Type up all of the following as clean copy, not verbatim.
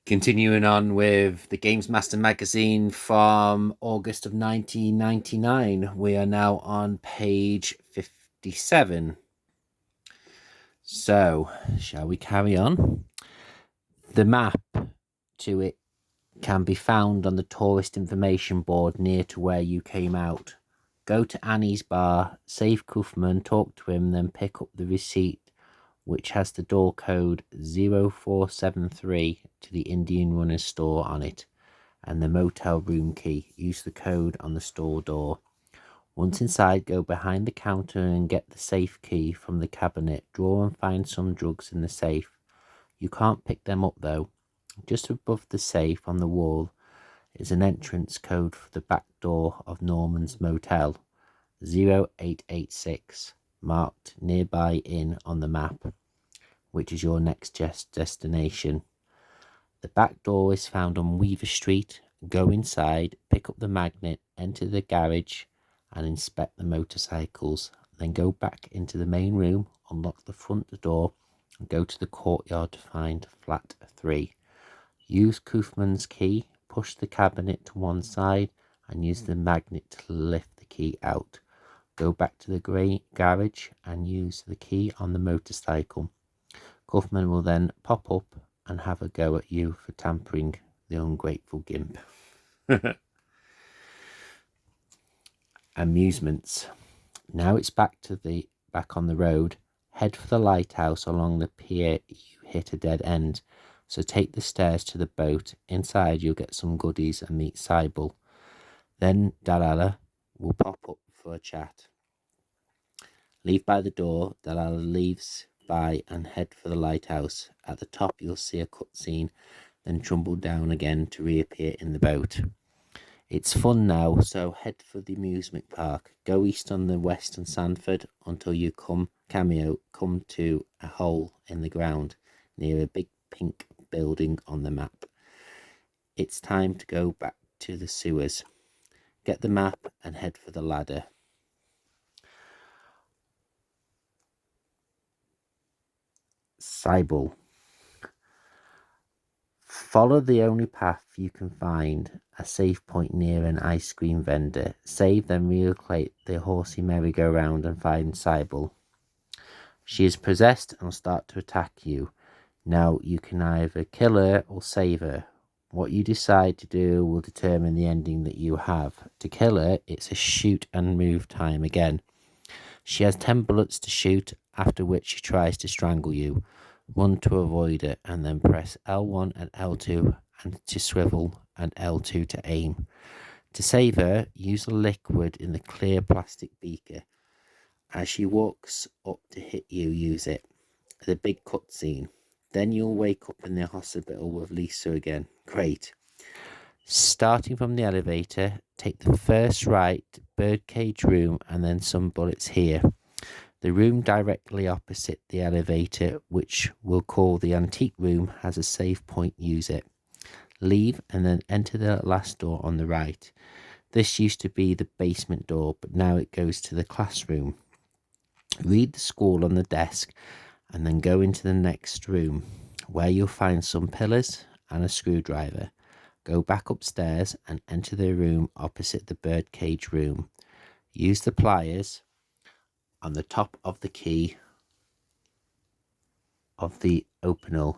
Continuing on with the Gamesmaster magazine from August of 1999, we are now on page 57. So, shall we carry on? The map to it can be found on the tourist information board near to where you came out. Go to Annie's bar, save Kuffman, talk to him, then pick up the receipt which has the door code 0473 to the Indian Runner's store on it, and the motel room key. Use the code on the store door. Once inside, go behind the counter and get the safe key from the cabinet. Draw and find some drugs in the safe. You can't pick them up though. Just above the safe on the wall is an entrance code for the back door of Norman's Motel, 0886. Marked nearby inn on the map, which is your next destination. The back door is found on Weaver Street. Go inside, pick up the magnet, enter the garage and inspect the motorcycles. Then go back into the main room, unlock the front door and go to the courtyard to find flat 3. Use Kuffman's key, push the cabinet to one side and use the magnet to lift the key out. Go back to the garage and use the key on the motorcycle. Kuffman will then pop up and have a go at you for tampering, the ungrateful gimp. Amusements. Now it's back on the road. Head for the lighthouse along the pier. You hit a dead end, so take the stairs to the boat. Inside you'll get some goodies and meet Sybil. Then Dalala will pop up for a chat. Leave by the door. Dalala leaves by and head for the lighthouse. At the top you'll see a cutscene, then tumble down again to reappear in the boat. It's fun now, so head for the amusement park. Go east on the Western Sanford until you come to a hole in the ground near a big pink building on the map. It's time to go back to the sewers. Get the map and head for the ladder. Sybil. Follow the only path you can find, a safe point near an ice cream vendor. Save, then relocate the horsey merry-go-round and find Sybil. She is possessed and will start to attack you. Now you can either kill her or save her. What you decide to do will determine the ending that you have. To kill her, it's a shoot and move time again. She has 10 bullets to shoot, after which she tries to strangle you. Run to avoid it, and then press L1 and L2 and to swivel and L2 to aim. To save her, use a liquid in the clear plastic beaker. As she walks up to hit you, use it. The big cutscene. Then you'll wake up in the hospital with Lisa again. Great. Starting from the elevator, take the first right, birdcage room, and then some bullets here. The room directly opposite the elevator, which we'll call the antique room, has a save point. Use it. Leave and then enter the last door on the right. This used to be the basement door, but now it goes to the classroom. Read the school on the desk and then go into the next room, where you'll find some pillars and a screwdriver. Go back upstairs and enter the room opposite the birdcage room. Use the pliers on the top of the key of the openal.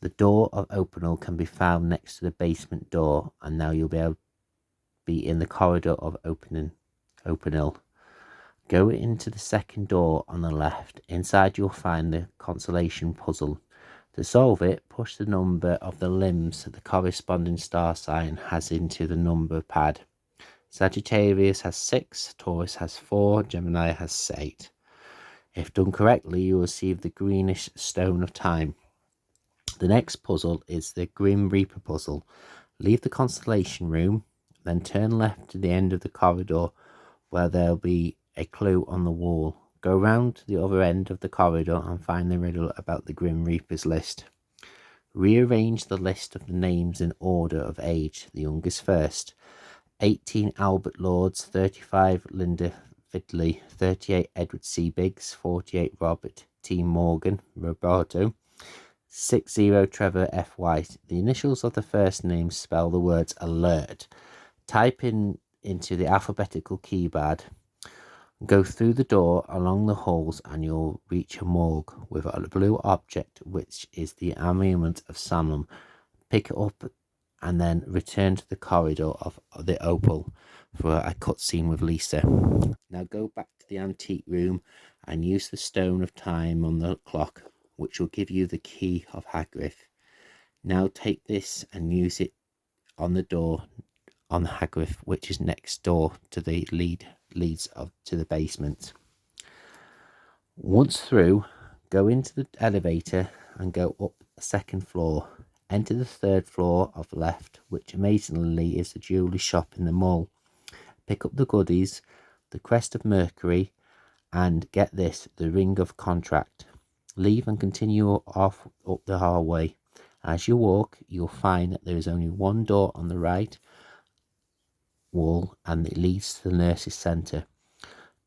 The door of openal can be found next to the basement door, and now you'll be in the corridor of openal. Go into the second door on the left. Inside you'll find the consolation puzzle. To solve it, push the number of the limbs the corresponding star sign has into the number pad. Sagittarius has 6, Taurus has 4, Gemini has 8. If done correctly, you will receive the greenish stone of time. The next puzzle is the Grim Reaper puzzle. Leave the constellation room, then turn left to the end of the corridor where there'll be a clue on the wall. Go round to the other end of the corridor and find the riddle about the Grim Reaper's list. Rearrange the list of the names in order of age, the youngest first. 18 Albert Lords, 35 Linda Fidley, 38 Edward C. Biggs, 48 Robert T. Morgan, Roberto, 60 Trevor FY. The initials of the first name spell the words alert. Type into the alphabetical keypad. Go through the door along the halls and you'll reach a morgue with a blue object, which is the amulet of Salem. Pick it up and then return to the corridor of the Opal for a cutscene with Lisa. Now go back to the antique room and use the stone of time on the clock, which will give you the key of Hagrid. Now take this and use it on the door on Hagrid, which is next door to the leads to the basement. Once through, go into the elevator and go up a second floor. Enter the third floor of left, which amazingly is the jewellery shop in the mall. Pick up the goodies, the crest of Mercury, and get this, the ring of contract. Leave and continue off up the hallway. As you walk, you'll find that there is only one door on the right wall and it leads to the nurse's centre.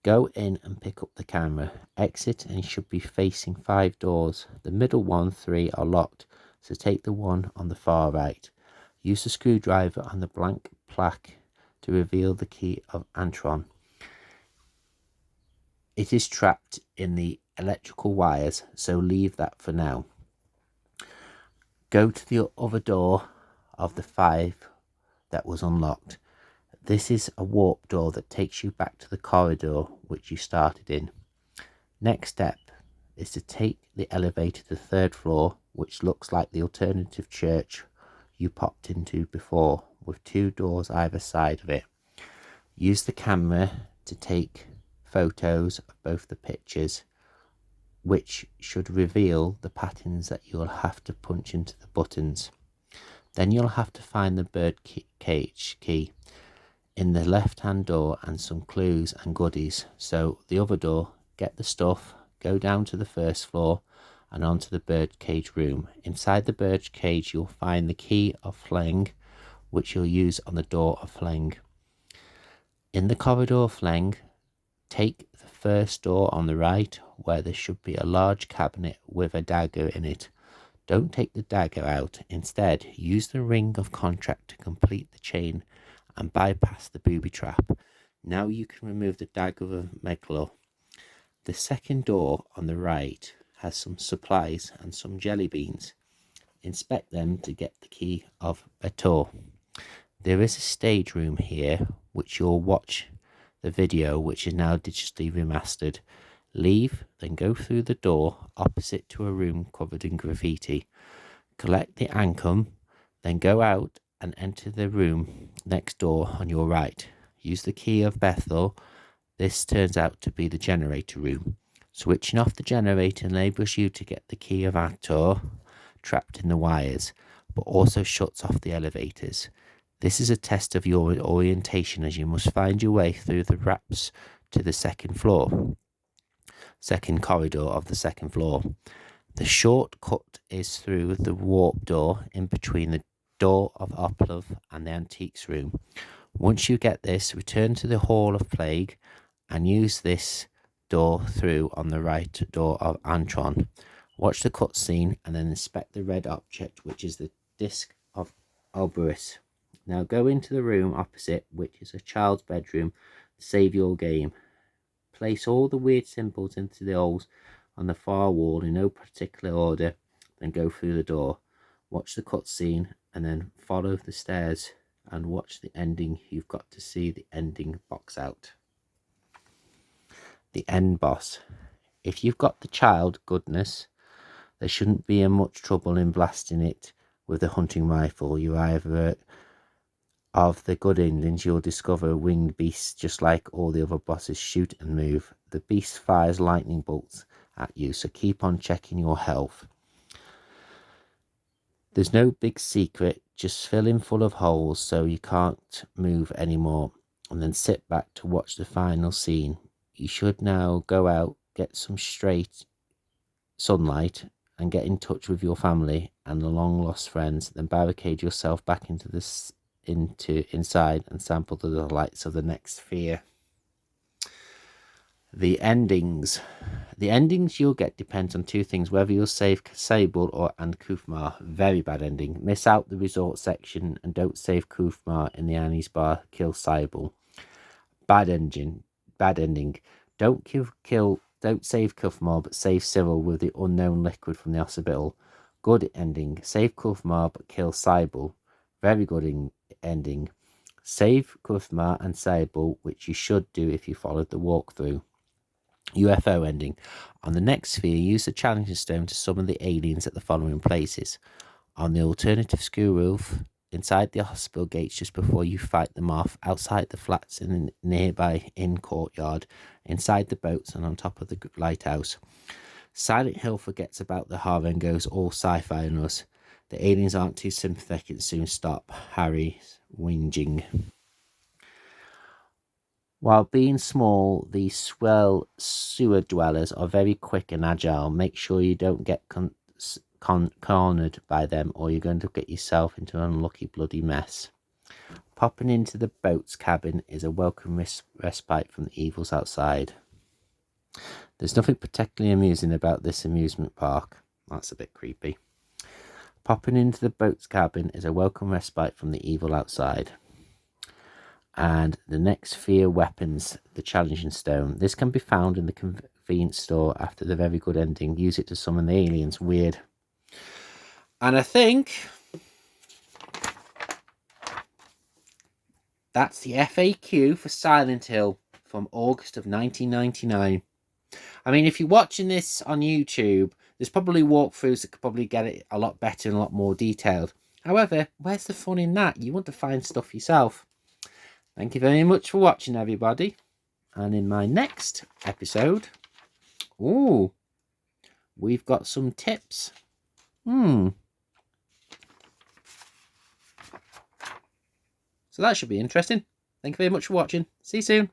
Go in and pick up the camera. Exit and you should be facing 5 doors. The middle 3 are locked, so take the one on the far right. Use the screwdriver on the blank plaque to reveal the key of Antron. It is trapped in the electrical wires, so leave that for now. Go to the other door of the 5 that was unlocked. This is a warp door that takes you back to the corridor which you started in. Next step is to take the elevator to the 3rd floor, which looks like the alternative church you popped into before, with 2 doors either side of it. Use the camera to take photos of both the pictures, which should reveal the patterns that you'll have to punch into the buttons. Then you'll have to find the bird cage key in the left hand door and some clues and goodies. So the other door, get the stuff, go down to the 1st floor and onto the bird cage room. Inside the bird cage you'll find the key of Fleng, which you'll use on the door of Fleng. In the corridor of Fleng, take the 1st door on the right, where there should be a large cabinet with a dagger in it. Don't take the dagger out. Instead, use the ring of contract to complete the chain and bypass the booby trap. Now you can remove the dagger of Meglo. The 2nd door on the right has some supplies and some jelly beans. Inspect them to get the key of Bator. There is a stage room here, which you'll watch the video, which is now digitally remastered. Leave, then go through the door opposite to a room covered in graffiti. Collect the Ancum, then go out and enter the room next door on your right. Use the key of Bethel. This turns out to be the generator room. Switching off the generator enables you to get the key of Actor trapped in the wires, but also shuts off the elevators. This is a test of your orientation, as you must find your way through the ramps to the 2nd corridor of the 2nd floor. The shortcut is through the warp door in between the door of Oplov and the antiques room. Once you get this, return to the Hall of Plague and use this door through on the right door of Antron. Watch the cutscene and then inspect the red object, which is the disc of Oberus. Now go into the room opposite, which is a child's bedroom, to save your game. Place all the weird symbols into the holes on the far wall in no particular order, then go through the door. Watch the cutscene and then follow the stairs and watch the ending. You've got to see the ending box out. The end boss. If you've got the child goodness, there shouldn't be much trouble in blasting it with the hunting rifle. You either of the good endings, you'll discover winged beasts just like all the other bosses shoot and move. The beast fires lightning bolts at you, so keep on checking your health. There's no big secret, just fill in full of holes so you can't move anymore, and then sit back to watch the final scene. You should now go out, get some straight sunlight, and get in touch with your family and the long lost friends, then barricade yourself back inside and sample the delights of the next sphere. The endings. The endings you'll get depends on two things: whether you'll save Sable or and Kufmar. Very bad ending. Miss out the resort section and don't save Kufmar in the Annie's bar. Kill Sable. Bad engine. Bad ending. Don't save Kufmar, but save Cyril with the unknown liquid from the hospital. Good ending. Save Kufmar, but kill Sable. Very good ending. Save Kufmar and Sable, which you should do if you followed the walkthrough. UFO ending. On the next sphere, use the challenging stone to summon the aliens at the following places: on the alternative school roof, inside the hospital gates just before you fight them off, outside the flats in the nearby inn courtyard, inside the boats, and on top of the lighthouse. Silent Hill forgets about the horror and goes all sci-fi on us. The aliens aren't too sympathetic and soon stop. Harry's whinging. While being small, these swell sewer dwellers are very quick and agile. Make sure you don't get cornered by them, or you're going to get yourself into an unlucky bloody mess. Popping into the boat's cabin is a welcome respite from the evils outside. There's nothing particularly amusing about this amusement park. That's a bit creepy. Popping into the boat's cabin is a welcome respite from the evil outside. And the next fear weapons, the challenging stone. This can be found in the convenience store after the very good ending. Use it to summon the aliens. Weird. And I think that's the FAQ for Silent Hill from August of 1999. I mean, if you're watching this on YouTube, there's probably walkthroughs that could probably get it a lot better and a lot more detailed. However, where's the fun in that? You want to find stuff yourself. Thank you very much for watching, everybody. And in my next episode, we've got some tips. So that should be interesting. Thank you very much for watching. See you soon.